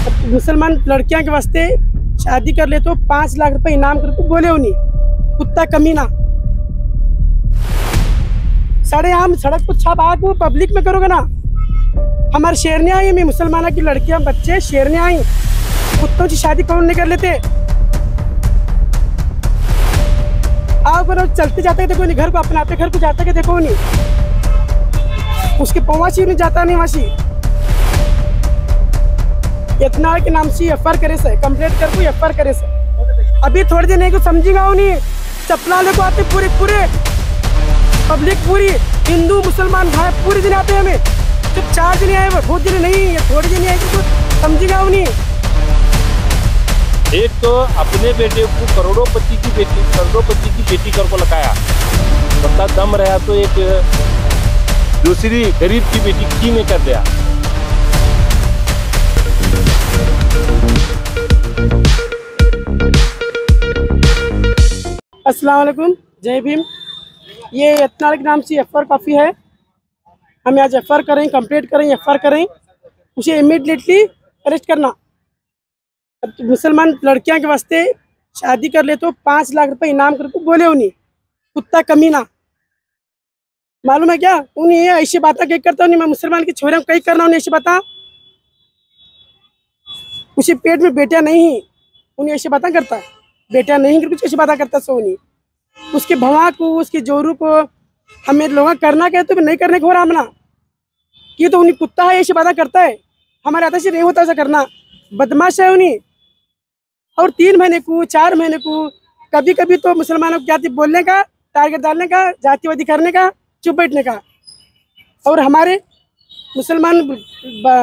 मुसलमान लड़कियां के वास्ते शादी कर ले तो 5 लाख रुपए इनाम करके बोले उन्हीं कुत्ता कमीना। साढ़े आम सड़क पर छाप आग वो पब्लिक में करोगे ना। हमारे शेरने आई में मुसलमाना की लड़कियां बच्चे शेरने आई, कुत्तों की शादी कौन नहीं कर लेते। आओ करो चलते जाते देखो नहीं, घर को अपनाते घर को जाता के देखो नहीं, उसके पवासी नहीं जाता नहीं वासी। इतना के नाम से एफआर करे से कंप्लेंट कर कोई एफआर करे से अभी थोड़े दिन नहीं को समझेगा उन्हीं चपला ले को आते पूरे पूरे पब्लिक पूरी हिंदू मुसलमान भाई पूरे दिन आते हैं। हमें जब 4 दिन आए बहुत दिन नहीं थोड़े दिन आए तो समझेगा उन्हीं। एक तो अपने बेटे को करोड़ोंपति की बेटी कर को लगाया, बता दम रहा तो एक दूसरी गरीब की बेटी की में कर दिया। अस्सलाम वालेकुम, जय भीम। ये इतना के नाम से एफआर काफ़ी है। हमें आज एफआर करें, कंप्लीट करें, एफआर करें, उसे इमीडिएटली अरेस्ट करना। मुसलमान लड़कियां के वास्ते शादी कर ले तो 5 लाख रुपए इनाम करके बोले उन्हीं कुत्ता कमीना। मालूम है क्या उन्हें ऐसी बातें कहीं करता उन्हीं मैं मुसलमान के छोरे कहीं करना उन्हें ऐसी बातें। उसी पेट में बेटियां नहीं उन्हें ऐसी बातें करता है, बेटियां नहीं कुछ ऐसी बातें करता सो उन्हीं उसके भवा को उसके जोरू को हमें लोग करना क्या तो नहीं करने को हो रहा हमना कि तो उन्हीं कुत्ता है ऐसी बातें करता है। हमारे आता से नहीं होता ऐसा करना, बदमाश है उन्हीं। और 3 महीने को 4 महीने को कभी कभी तो मुसलमानों को जाति बोलने का, टारगेट डालने का, जातिवादी करने का, चुप बैठने का। और हमारे मुसलमान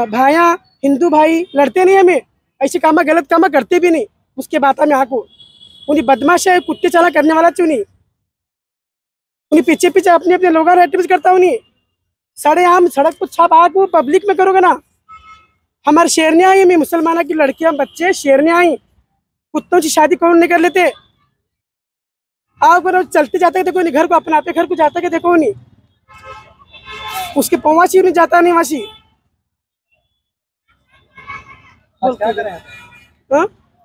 भाइयाँ हिंदू भाई लड़ते नहीं, हमें ऐसे काम गलत काम करते भी नहीं। उसके बात में आको उन्हीं बदमाश है कुत्ते चाला करने वाला चुनी उन्हीं पीछे पीछे अपने अपने लोग एक्टिविटी करता उन्हीं। साढ़े आम सड़क पर छाप आग वो पब्लिक में करोगे ना। हमारे शेरने आई में मुसलमाना की लड़कियां बच्चे शेरने आई, कुत्तों की शादी कौन नहीं कर लेते। आओ करो चलते जाते देखो नहीं, घर को अपनाते घर को जाता के देखो नहीं, उसके पवासी नहीं जाता नहीं वासी।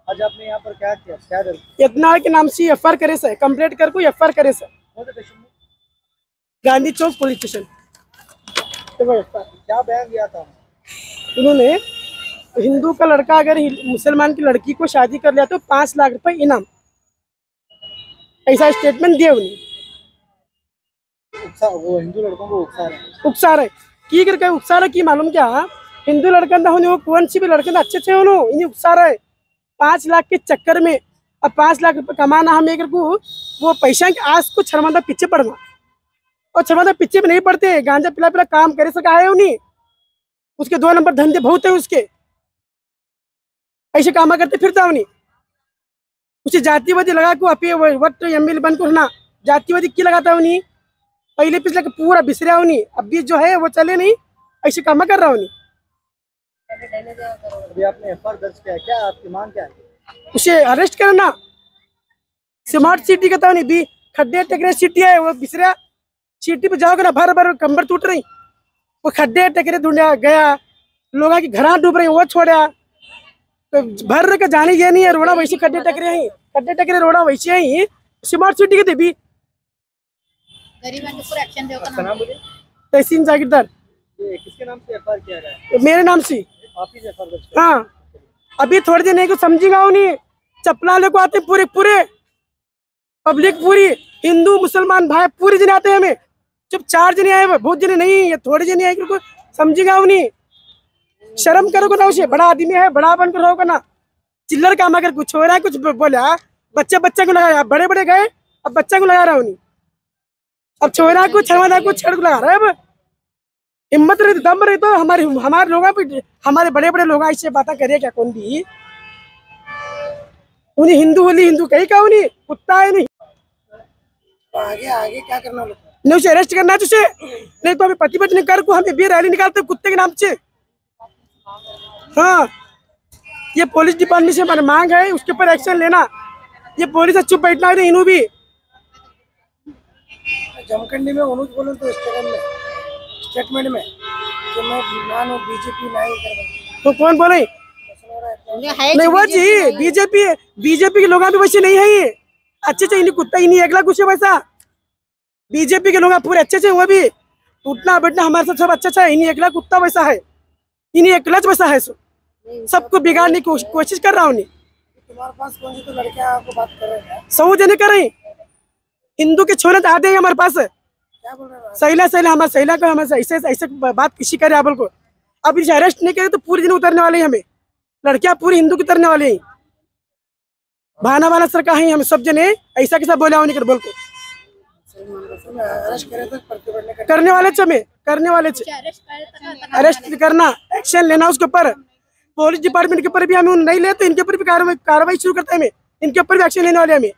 आज आपने यहाँ पर क्या किया, क्या इतना के नाम से एफआर करे से कंप्लेंट कर कोई एफआर करे से गांधी चौक पुलिस स्टेशन। क्या बयान दिया था उन्होंने? हिंदू का लड़का अगर मुसलमान की लड़की को शादी कर लिया तो 5 लाख रुपए इनाम, ऐसा स्टेटमेंट दिया उन्हें। वो हिंदू लड़कों को उकसा रहे की करके उकसा रहे की मालूम क्या हिंदू लड़का ना होने वो कौन सी भी लड़के ना अच्छे उन्होंने इन्हें उकसा रहे 5 लाख के चक्कर में। अब 5 लाख रुपए कमाना हम एक को वो पैसा के आस को शर्मादा पीछे पड़ना, और शर्मादा पीछे भी नहीं पड़ते। गांजा पिला पिला काम करे सका है उन्हीं, उसके 2 नंबर धंधे बहुत है उसके, ऐसे काम करते फिरता उन्हीं। उसे जातिवादी लगा को अपे वट एमएलए बन को ना जातिवादी की लगाता उन्हीं, पहले पिछले का पूरा बिसरा उन्हीं। अब भी जो है वो चले नहीं, ऐसे काम कर रहा उन्हीं। अभी आपने एफआईआर दर्ज किया, क्या आपकी मांग क्या है? उसे अरेस्ट करना। स्मार्ट सिटी का तो नहीं भी खड्डे टकरे सिटी है, वो बिसरा सिटी पे जाओगे ना भर भर कंबर टूट रही, वो खड्डे टकरे ढूंढा गया, लोगों की घर डूब रही वो छोड़ा तो भर के जाने ये नहीं है। रोड़ा वैसे खड्डे टकरे रोड़ा वैसे ही स्मार्ट सिटी के थे भी। तहसीन जागीरदार किसके नाम से एफआईआर किया गया? मेरे नाम से। आप ही से एफआईआर दर्ज किया? हाँ अभी थोड़े दिन नहीं को समझेगा उन्हीं चपला ले को आते पूरे पूरे पब्लिक पूरी हिंदू मुसलमान भाई पूरे दिन आते हैं। हमें जब 4 दिन आए बहुत दिन नहीं थोड़े दिन आए क्योंकि समझेगा उन्हीं। शर्म करोगे ना, उसे बड़ा आदमी है बड़ा बनकर रहोगे ना। चिल्लर काम अगर कुछ हो रहा है कुछ बोला बच्चा को लगाया, बड़े बड़े गए अब बच्चा को लगा रहा उन्हीं। अब छोरा को छड़ा को छड़ को लगा रहा है। अब हिम्मत रही दम रही तो हमारे लोगों पे हमारे बड़े बड़े लोग ऐसे बातें करे क्या कौन भी उन्हें हिंदू होली हिंदू कहीं का उन्हीं कुत्ता है नहीं। आगे क्या करना नहीं, उसे अरेस्ट करना है तुझे, नहीं तो हमें प्रतिबद्ध नहीं कर को हमें भी रैली निकालते कुत्ते के नाम से। हाँ ये पुलिस डिपार्टमेंट से हमारी मांग है, उसके ऊपर एक्शन लेना। ये पुलिस चुप बैठना है इन्हों भी जमखंडी में उन्होंने बोले तो स्टेटमेंट में कि मैं बीजेपी नहीं कर। तो कौन बोले? नहीं वो जी बीजेपी के लोग भी वैसे नहीं है, ये अच्छे से, इन्हीं कुत्ता इन्हीं अगला कुछ है वैसा। बीजेपी के लोग पूरे अच्छे से, वो भी उठना बैठना हमारे साथ सब अच्छा है, इन्हीं अगला कुत्ता वैसा है, इन्हीं अगला वैसा है, सबको बिगाड़ने की कोशिश कर रहा हूँ। तुम्हारे पास कौन सी तो लड़कियां आपको बात कर रहे हैं? सौ जने कर रहे, हिंदू के छोरे तो आते हैं हमारे पास। क्या बोल रहे हैं? सैला हमारे सैला को हमें ऐसे ऐसे बात किसी करे आप को, अब इसे अरेस्ट नहीं करे तो पूरे दिन उतरने वाले हैं, हमें लड़कियां पूरी हिंदू की उतरने वाले हैं। बहाना वाला सर का है, हम सब जने ऐसा कैसा बोला होने कर बोल को अरेस्ट करे तो प्रतिभटना करने वाले हमें करने वाले अरेस्ट करना, एक्शन लेना उसके ऊपर। पुलिस डिपार्टमेंट के ऊपर भी हमें नहीं ले तो इनके ऊपर भी कार्रवाई शुरू करते हैं, हमें इनके ऊपर भी एक्शन लेने वाले। हमें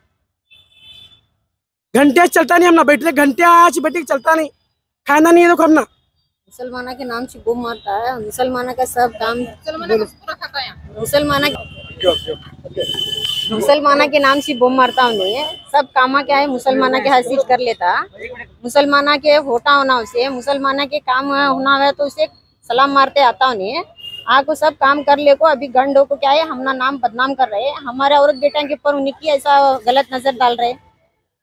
घंटे आज चलता नहीं, हम ना बैठे घंटे आज बैठे चलता नहीं, खाना नहीं है देखो हम ना। मुसलमाना के नाम से बम मारता है, मुसलमाना का सब काम मुसलमाना के नाम से बम मारता उन्हें सब कामा क्या है, मुसलमाना के हासिल कर लेता, मुसलमाना के होता होना उसे, मुसलमाना के काम होना है तो उसे सलाम मारते आता उन्हें, आपको सब काम कर ले को। अभी गंडो को क्या है, हमना नाम बदनाम कर रहे, हमारे औरत बेटा के ऊपर उनकी ऐसा गलत नजर डाल रहे,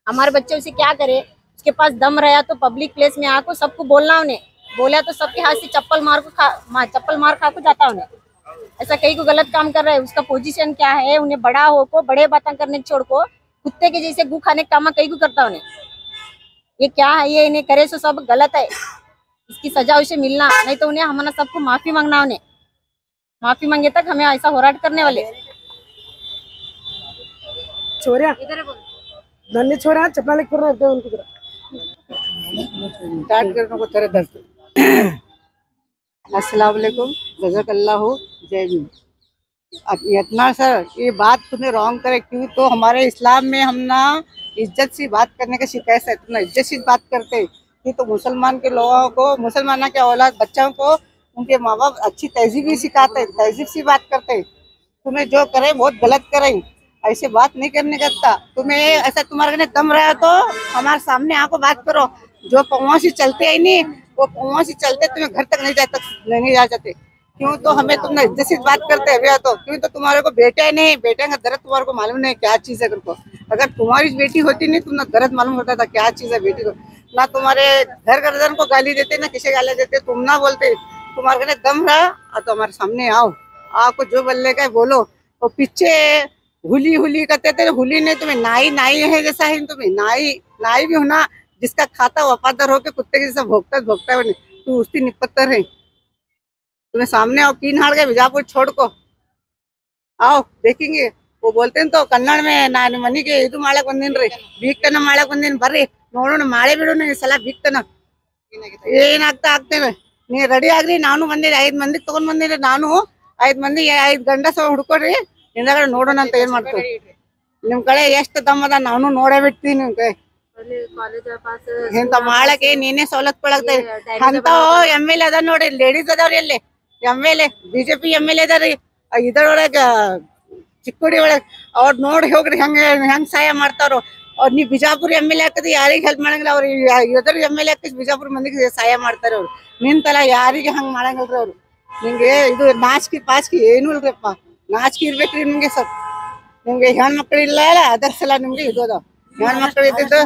हमारे बच्चे उसे क्या करे। उसके पास दम रहा तो पब्लिक प्लेस में आको सबको बोलना, उन्हें बोला तो सबके हाथ से चप्पल मार खा को जाता उन्हें, ऐसा कहीं को गलत काम कर रहा है। उसका पोजीशन क्या है, उन्हें बड़ा हो को बड़े बातें करने छोड़ को कुत्ते के जैसे गु खाने का काम कहीं को करता उन्हें। ये क्या है, ये इन्हें करे सो सब गलत है, इसकी सजा उसे मिलना, नहीं तो उन्हें हमारा सबको माफी मांगना, उन्हें माफी मांगे तक हमें ऐसा होराट करने वाले। छोरिया धन्य छोरा चपला लेकर रहते हैं उनकी तरह स्टार्ट करने को तेरे दर्द। अस्सलाम वालेकुम, जज़ाकल्लाह हो, जय भीम। अब इतना सर ये बात तूने रॉन्ग करे क्यों, तो हमारे इस्लाम में हम ना इज्जत से बात करने का शिकायत है, तुमने इज्जत से बात करते कि तो मुसलमान के लोगों को, मुसलमाना के औलाद बच्चों को उनके माँ बाप अच्छी तहजीब ही सिखाते, तहजीब से बात करते। तुम्हें जो करे बहुत गलत करें, ऐसे बात नहीं करने का था। तुम्हें ऐसा तुम्हारे दम रहा तो हमारे सामने आको बात करो, जो पौवा से चलते है नहीं वो पौवा से चलते तुम्हें घर तक नहीं जा सकते क्यों, तो हमें तुमने इज्जत से बात करते हैं तो क्यों, तो तुम्हारे को बेटा नहीं, बेटे का दर्द तुम्हारे को मालूम नहीं क्या चीज है। अगर तुम्हारी बेटी होती नहीं तुमने दर्द मालूम होता था क्या चीज है बेटी को, ना तुम्हारे घर गर्दन को गाली देते ना किसी गाली देते, तुम ना बोलते, तुम्हारे दम रहा तो हमारे सामने आओ, आपको जो बोलने का बोलो। और पीछे हुली करते थे, हुली नहीं तुम्हें नाई है जैसा है, तुम्हें नाई भी होना, जिसका खाता वफादार होके कुत्ते के जैसा भोगता है, तू उसकी निपत्तर है। तुम्हें सामने आओ, तीन हाड़ गए बीजापुर छोड़ को आओ देखेंगे। वो बोलते हैं तो कन्नड़ में नानी मनी के ಇದು ಮಾಡಕ್ ಬಂದಿನ್ ರೀ ಬೀಕ್ತನ ಮಾಡಕ್ ಬಂದಿನ್ ಬರ್ರಿ ನೋಡೋಣ ಮಾಳೆ ಬಿಡೋಣ ಈ ಸಲ ಬೀಕ್ತನ ಏನಾಗ್ತಾ ಆಗ್ತೇವೆ ನೀ ರೆಡಿ ಆಗ್ರಿ ನಾನು ಬಂದಿರಿ 5 ಮಂದಿ ತಗೊಂಡ್ ಬಂದಿರಿ ನಾನು 5 ಮಂದಿ 5 ಗಂಡಸ ಹುಡ್ಕೊಡ್ರಿ ಹಿಂದಗಡೆ ನೋಡೋಣ ಅಂತ ಏನ್ ಮಾಡ್ತೀವಿ ನಿಮ್ ಕಡೆ ಎಷ್ಟು ದಮ್ಮದ ನಾನು ನೋಡೇ ಬಿಡ್ತೀನಿ ನಿಮ್ ಕೈ ಇಂತ ಮಾಡಕ್ಕೆ ನೀನೇ ಸವಲತ್ತು ಕೊಡಕ್ತ ಅಂತ MLA ಅದ ನೋಡಿ ಲೇಡೀಸ್ ಅದಾವ್ರಿ ಅಲ್ಲಿ MLA BJP MLA ಅದಾರಿ ಇದರೊಳಗ ಚಿಕ್ಕೋಡಿ ಒಳಗ ಅವ್ರ ನೋಡಿ ಹೋಗ್ರಿ ಹೆಂಗ್ ಸಹಾಯ ಮಾಡ್ತಾರೋ ಅವ್ರು ನೀವು ಬಿಜಾಪುರ MLA ಹಾಕಿದ್ರೆ ಯಾರಿಗೆ ಹೆಲ್ಪ್ ಮಾಡಂಗಿಲ್ಲ ಅವ್ರು ಎದ್ರ MLA ಹಾಕಿ ಬಿಜಾಪುರ ಮಂದಿಗೆ ಸಹಾಯ ಮಾಡ್ತಾರೆ ಅವ್ರು ನಿಂತಲ್ಲ ಯಾರಿಗೆ ಹಂಗ್ ಮಾಡಂಗಿಲ್ರಿ ಅವ್ರು ನಿಮ್ಗೆ ಇದು ನಾಚಿಕೆ ಪಾಚಿಕೆ ಏನು ಇಲ್ರಿಪ್ಪ ನಾಚಿಕೆ ಇರ್ಬೇಕ್ರಿ ನಿಮ್ಗೆ ಸ್ವಲ್ಪ ನಿಮ್ಗೆ ಹೆಣ್ಮಕ್ಳು ಇಲ್ಲ ಅದರ ಸಲ ನಿಮ್ಗೆ ಇದು ಅದಾವ ಹೆಣ್ಮಕ್ಳು ಇದ್ದಿದ್ದು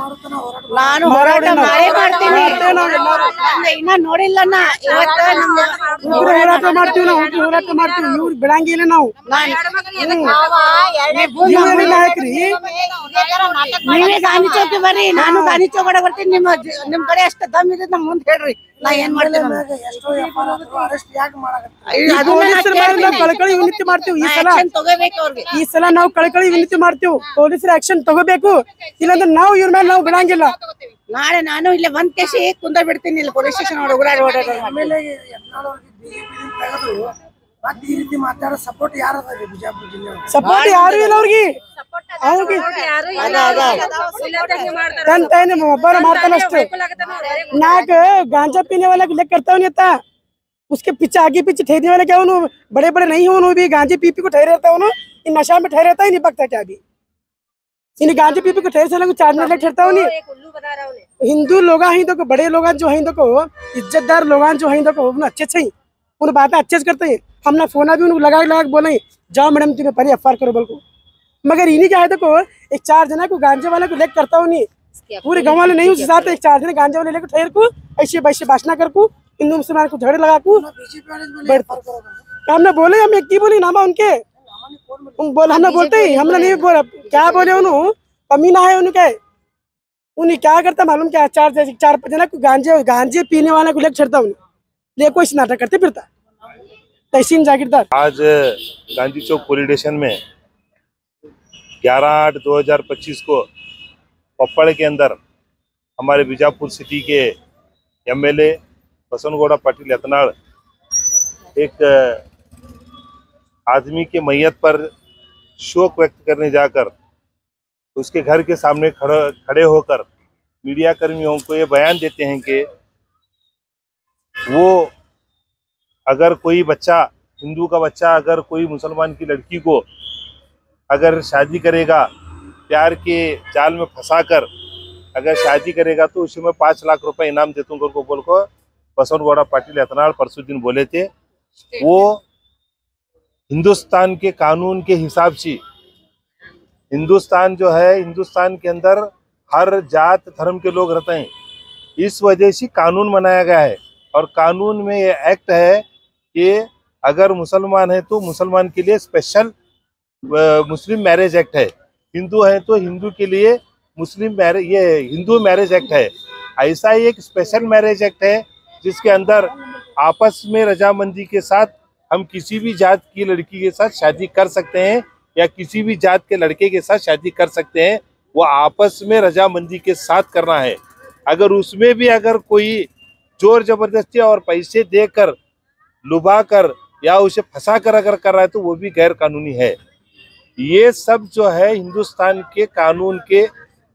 ನಾನು ಹೋರಾಟ ಮಾಡೇ ಮಾಡ್ತೀನಿ ಇನ್ನ ನೋಡಿಲ್ಲ ನಾ ಇವತ್ತು ಹೋರಾಟ ಮಾಡ್ತೀವಿ ನಾವು ಹೋರಾಟ ಮಾಡ್ತೀವಿ ಇವ್ರು ಬಿಡಂಗಿಲ್ಲ ನಾವು ನಾಯಕರಿ ನೀವೇ ಗಾಂಧಿ ಚೌಕಿ ಬರ್ರಿ ನಾನು ಗಾಂಧಿ ಚೌಕ ಬರ್ತೀನಿ ನಿಮ್ ಕಡೆ ಎಷ್ಟು ದಮ್ ಇದೆ ನಮ್ ಮುಂದೆ ಹೇಳ್ರಿ ನಾ ಏನ್ ಮಾಡ್ತೀನಿ ಕಳಕಳಿ ವಿನಂತಿ ಮಾಡ್ತೀವಿ ತಗೋಬೇಕು ಅವ್ರಿಗೆ ಈ ಸಲ ನಾವು ಕಳಕಳಿ ವಿನಂತಿ ಮಾಡ್ತೀವಿ ಪೊಲೀಸರ ಆಕ್ಷನ್ ತಗೋಬೇಕು ಇಲ್ಲಾಂದ್ರೆ ನಾವು ಇವ್ರ ಮೇಲೆ ನಾವು ಬಿಡಂಗಿಲ್ಲ ನಾಳೆ ನಾನು ಇಲ್ಲೇ ಬಂದ್ ಕೇಸಿ ಕುಂದ ಬಿಡ್ತೀನಿ ಇಲ್ಲಿ ಪೊಲೀಸ್ ಸ್ಟೇಷನ್ ಓಡಾಡಿ ಆಮೇಲೆ ಈ ರೀತಿ ಮಾತಾಡೋ ಸಪೋರ್ಟ್ ಯಾರು ಬಿಜಾಪುರ ಜಿಲ್ಲೆ ಸಪೋರ್ಟ್ ಯಾರು ಇಲ್ಲ ಅವ್ರಿಗೆ ಒಬ್ಬರ ಮಾಡ್ತಾನೆ ಅಷ್ಟೇ नाक गांजा पीने वाला लेकर करता हूँ नहीं उसके पीछे आगे पीछे ठहरने वाला क्या बड़े बड़े नहीं हो भी गांजे पी को ठहरे रहता हूँ इन नशा में ठहरे रहता ही नहीं पकता क्या अभी इन गांजे पी को ठहरे से चार्जने लग ठहरता हूँ नहीं हिंदू लोग ही तो बड़े लोग जो है इज्जतदार लोग जो है अच्छे से उन बातें अच्छे से करते हैं हमने फोन भी उनको लगा लगा के बोले जाओ मैडम तुम्हें पहले एफ करो बोल को। मगर इन्हीं क्या है देखो, एक 4 जना को गांजे वाले को लेकर करता हूँ नहीं, पूरे गाँव वाले नहीं उसके साथ, एक 4 जने गांजे वाले लेकर ठहर को ऐसे वैसे भाषण कर को हिंदू मुसलमान को झगड़े लगा को हमने बोले, हम एक बोले नामा उनके बोल हमने बोलते ही हमने नहीं बोला क्या बोले उन्होंने कमीना है उनके। उन्हें क्या करता मालूम क्या, 4-5 जना को गांजे पीने वाला को लेकर छड़ता उन्हें ले कोई नाटक करते फिरता तहसीन जागीरदार। आज गांधी चौक पुलिस स्टेशन में 11/8/2025 को पप्पड़ के अंदर हमारे बीजापुर सिटी के एमएलए बसनगौड़ा पाटिल यत्नाल एक आदमी के मैयत पर शोक व्यक्त करने जाकर उसके घर के सामने खड़े होकर मीडिया कर्मियों को ये बयान देते हैं कि वो अगर कोई बच्चा, हिंदू का बच्चा अगर कोई मुसलमान की लड़की को अगर शादी करेगा, प्यार के जाल में फंसाकर अगर शादी करेगा तो उसी में 5 लाख रुपए इनाम देता हूँ को बोल को बसनगौड़ा पाटिल यत्नाल परसों दिन बोले थे। वो हिंदुस्तान के कानून के हिसाब से, हिंदुस्तान जो है, हिंदुस्तान के अंदर हर जात धर्म के लोग रहते हैं, इस वजह से कानून बनाया गया है। और कानून में ये एक्ट है कि अगर मुसलमान है तो मुसलमान के लिए स्पेशल मुस्लिम मैरिज एक्ट है, हिंदू है तो हिंदू के लिए मुस्लिम मैरिज, ये हिंदू मैरिज एक्ट है। ऐसा ही एक स्पेशल मैरिज एक्ट है जिसके अंदर आपस में रजामंदी के साथ हम किसी भी जात की लड़की के साथ शादी कर सकते हैं या किसी भी जात के लड़के के साथ शादी कर सकते हैं। वो आपस में रजामंदी के साथ करना है। अगर उसमें भी अगर कोई जोर जबरदस्ती और पैसे देकर, लुभा कर या उसे फंसा कर अगर कर रहा है तो वो भी गैर कानूनी है। ये सब जो है हिंदुस्तान के कानून के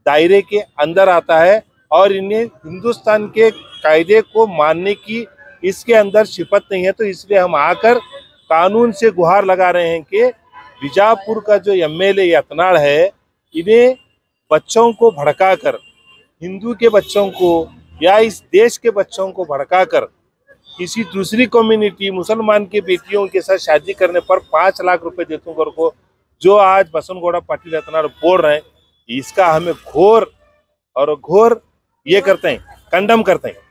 दायरे के अंदर आता है और इन्हें हिंदुस्तान के कायदे को मानने की इसके अंदर सिफत नहीं है। तो इसलिए हम आकर कानून से गुहार लगा रहे हैं कि बीजापुर का जो एमएलए यत्नाल है, इन्हें बच्चों को भड़काकर, हिंदू के बच्चों को या इस देश के बच्चों को भड़काकर किसी दूसरी कम्युनिटी मुसलमान के बेटियों के साथ शादी करने पर 5 लाख रुपए देता हूँ को जो आज बसनगौड़ा पाटिल यत्नाल बोल रहे हैं, इसका हमें घोर ये करते हैं, कंडम करते हैं।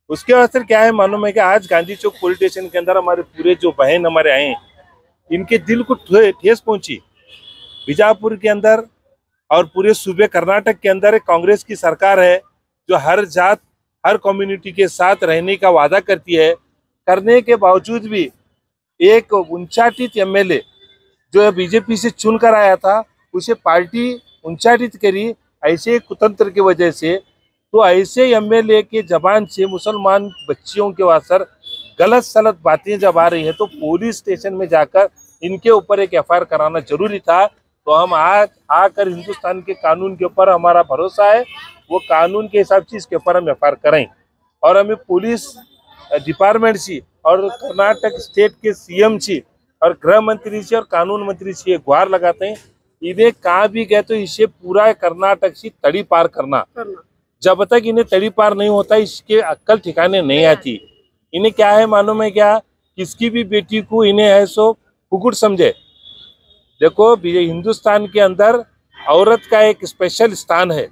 उसके असर क्या है मालूम है कि आज गांधी चौक पुलिस स्टेशन के अंदर हमारे पूरे जो बहन हमारे आए, इनके दिल को ठेस पहुंची। बीजापुर के अंदर और पूरे सूबे कर्नाटक के अंदर एक कांग्रेस की सरकार है जो हर जात, हर कम्युनिटी के साथ रहने का वादा करती है। करने के बावजूद भी एक उनचाटित एमएलए जो बीजेपी से चुनकर आया था, उसे पार्टी उनचाटित करी ऐसे कुतंत्र की वजह से। तो ऐसे एमएलए के जबान से मुसलमान बच्चियों के वास्ते गलत सलत बातें जब आ रही है तो पुलिस स्टेशन में जाकर इनके ऊपर एक एफआईआर कराना जरूरी था। तो हम आज आकर हिंदुस्तान के कानून के ऊपर हमारा भरोसा है, वो कानून के हिसाब से इसके ऊपर हम एफआईआर करें। और हमें पुलिस डिपार्टमेंट से और कर्नाटक स्टेट के सीएम से और गृह मंत्री से और कानून मंत्री से ये गुहार लगाते हैं, इन्हें कहाँ भी गए तो इसे पूरा कर्नाटक से तड़ी पार करना। जब तक इन्हें तड़ी पार नहीं होता इसके अक्ल ठिकाने नहीं आती। इन्हें क्या है मालूम है क्या, किसकी भी बेटी को इन्हें है सो कुकुट समझे। देखो हिंदुस्तान के अंदर औरत का एक स्पेशल स्थान है,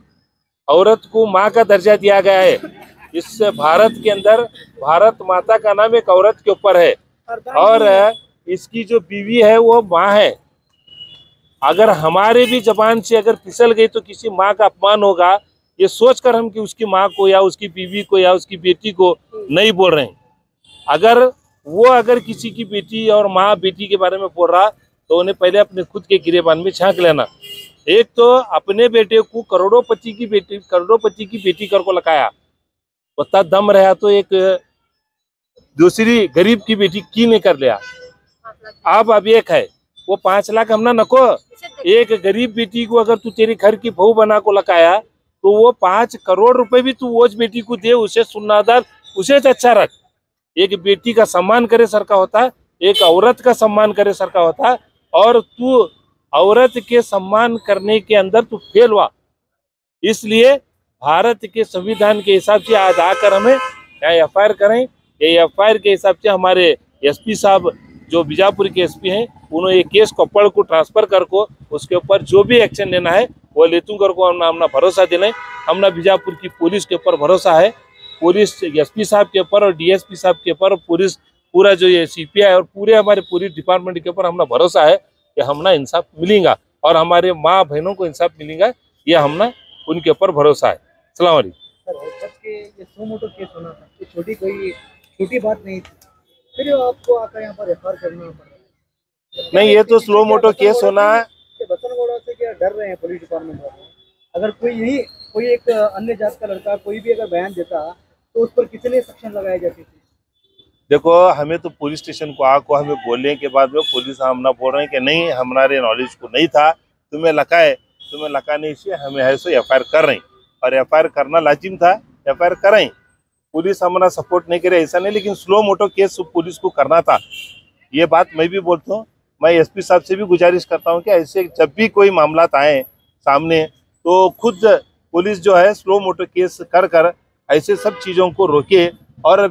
औरत को माँ का दर्जा दिया गया है। इस भारत के अंदर भारत माता का नाम एक औरत के ऊपर है और इसकी जो बीवी है वो माँ है। अगर हमारे भी जबान से अगर फिसल गई तो किसी माँ का अपमान होगा, ये सोचकर हम कि उसकी माँ को या उसकी बीवी को या उसकी बेटी को नहीं बोल रहे हैं। अगर किसी की बेटी और माँ बेटी के बारे में बोल रहा तो उन्हें पहले अपने खुद के गिरेबान में झांक लेना। एक तो अपने बेटे को करोड़ोपति की बेटी कर को लगाया, उतना दम रहा तो एक दूसरी गरीब की बेटी की नहीं कर लिया। अब एक है वो 5 लाख हमना नको, एक गरीब बेटी को अगर तू तेरे घर की बहू बना को लगाया तो वो 5 करोड़ रुपए भी तू वो बेटी को दे, उसे सुन्नादार, उसे अच्छा रख। एक बेटी का सम्मान करे सर का होता है, एक औरत का सम्मान करे सर का होता है, और तू औरत के सम्मान करने के अंदर तू फेल हुआ। इसलिए भारत के संविधान के हिसाब से आज आकर हमें एफआईआर करें। ये एफआईआर के हिसाब से हमारे एसपी साहब जो बीजापुर के एसपी हैं उन्होंने ये केस कोप्पड़ को ट्रांसफर कर को उसके ऊपर जो भी एक्शन लेना है वो लेतू कर को हमना भरोसा दिलाए। हमना बीजापुर की पुलिस के ऊपर भरोसा है, पुलिस एसपी साहब के ऊपर और डीएसपी साहब के ऊपर, पुलिस पूरा जो ये सीपीआई और पूरे हमारे पुलिस डिपार्टमेंट के ऊपर हमना भरोसा है कि हमना इंसाफ मिलेगा और हमारे माँ बहनों को इंसाफ मिलेगा, ये हमना उनके ऊपर भरोसा है। सलाम अलैकुम। सर जब के ये सो मोटो केस होना था तो छोटी बात नहीं थी, फिर आपको आकर यहाँ पर एफआईआर करना पड़ा। नहीं, ये तो स्लो मोटो केस होना है। बसनगौड़ा से क्या डर रहे हैं पुलिस डिपार्टमेंट वाले? अगर कोई एक अन्य जात का लड़का कोई भी अगर बयान देता तो उस पर कितने सेक्शन लगाए जाते थे? देखो, हमें तो पुलिस स्टेशन को आको हमें बोलने के बाद में पुलिस हमना बोल रहे हैं कि नहीं हमारे नॉलेज को नहीं था, तुम्हें लकाने से हमें ऐसे एफआईआर कर रही और एफआईआर करना लाजिम था, एफआईआर करें। पुलिस हमारा सपोर्ट नहीं करे ऐसा नहीं, लेकिन स्लो मोटो केस पुलिस को करना था, ये बात मैं भी बोलता हूँ। मैं एसपी साहब से भी गुजारिश करता हूँ कि ऐसे जब भी कोई मामला आए सामने तो खुद पुलिस जो है स्लो मोटो केस कर ऐसे सब चीज़ों को रोके और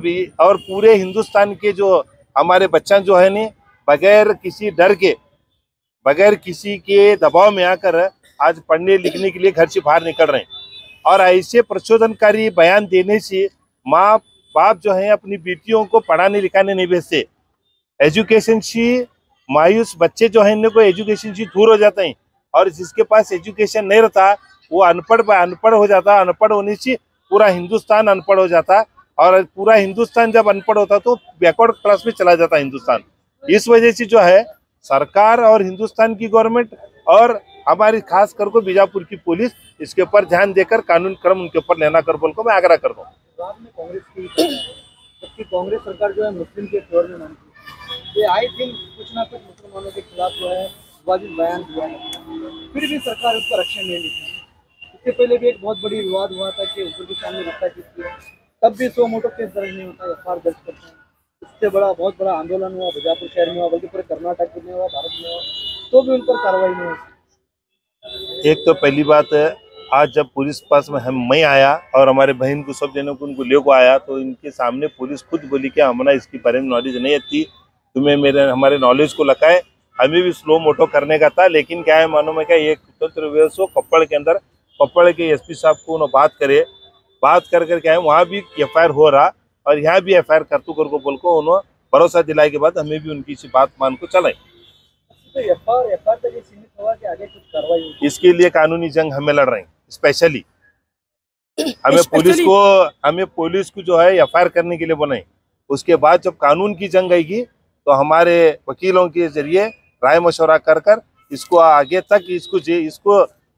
पूरे हिंदुस्तान के जो हमारे बच्चा जो है नहीं बगैर किसी डर के, बगैर किसी के दबाव में आकर आज पढ़ने लिखने के लिए घर से बाहर निकल रहे हैं और ऐसे प्रचोदनकारी बयान देने से माँ बाप जो है अपनी बेटियों को पढ़ाने लिखाने नहीं भेजते। एजुकेशन से मायूस बच्चे जो है इनको एजुकेशन से दूर हो जाते हैं और जिसके पास एजुकेशन नहीं रहता वो अनपढ़ हो जाता। अनपढ़ होने से पूरा हिंदुस्तान अनपढ़ हो जाता और पूरा हिंदुस्तान जब अनपढ़ होता तो बैकवर्ड क्लास में चला जाता हिंदुस्तान। इस वजह से जो है सरकार और हिंदुस्तान की गवर्नमेंट और हमारी खास कर को बीजापुर की पुलिस इसके ऊपर ध्यान देकर कानून क्रम उनके ऊपर लेना कर बोल को मैं आग्रह कर दूँ। बाद में कांग्रेस की, जबकि कांग्रेस सरकार जो है मुस्लिम के फेवर में मानती है, ये आए दिन कुछ ना कुछ मुसलमानों के खिलाफ जो है वाजिब बयान दिया है, फिर भी सरकार उस पर एक्शन नहीं लेती। इससे पहले भी एक बहुत बड़ी विवाद हुआ था कि ऊपर के सामने रखा किया, तब भी सो मोटो केस दर्ज नहीं होता, एफआईआर दर्ज करते हैं। इससे बहुत बड़ा आंदोलन हुआ, बीजापुर शहर में हुआ, बल्कि पूरे कर्नाटक में हुआ, भारत में हुआ, तो भी उन पर कार्रवाई नहीं हुई। एक तो पहली बात है, आज जब पुलिस पास में मैं आया और हमारे बहन को सब जने को उनको ले को आया तो इनके सामने पुलिस खुद बोली कि हमारा इसकी बारे में नॉलेज नहीं थी, तुम्हें हमारे नॉलेज को लगाए। हमें भी स्लो मोटो करने का था, लेकिन क्या है मालूम है क्या, एक स्वतंत्र व्यवस्था कोप्पड़ के अंदर कोप्पड़ के एसपी साहब को उन्होंने बात कर क्या है वहाँ भी एफआईआर हो रहा और यहाँ भी एफआईआर करतू कर को बोल को उन्होंने भरोसा दिलाए के बाद हमें भी उनकी इसी बात मान को चलाए। तो एफआईआर तक सीमित हुआ कि आगे कुछ कार्रवाई होगी? इसके लिए कानूनी जंग हमें लड़ रहे हैं। स्पेशली हमें पुलिस को जो है एफआईआर करने के लिए बनाए, उसके बाद जब कानून की जंग आएगी तो हमारे वकीलों के जरिए राय मशवरा कर इसको आगे तक इसको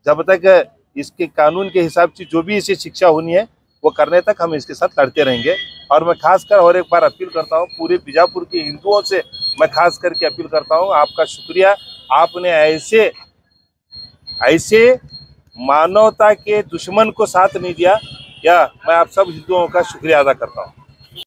जब तक इसके कानून के हिसाब से जो भी इसे शिक्षा होनी है वो करने तक हम इसके साथ लड़ते रहेंगे। और मैं खासकर और एक बार अपील करता हूँ पूरे बीजापुर के हिंदुओं से, मैं खास करके अपील करता हूँ, आपका शुक्रिया, आपने ऐसे मानवता के दुश्मन को साथ नहीं दिया, या मैं आप सब हिंदुओं का शुक्रिया अदा करता हूँ।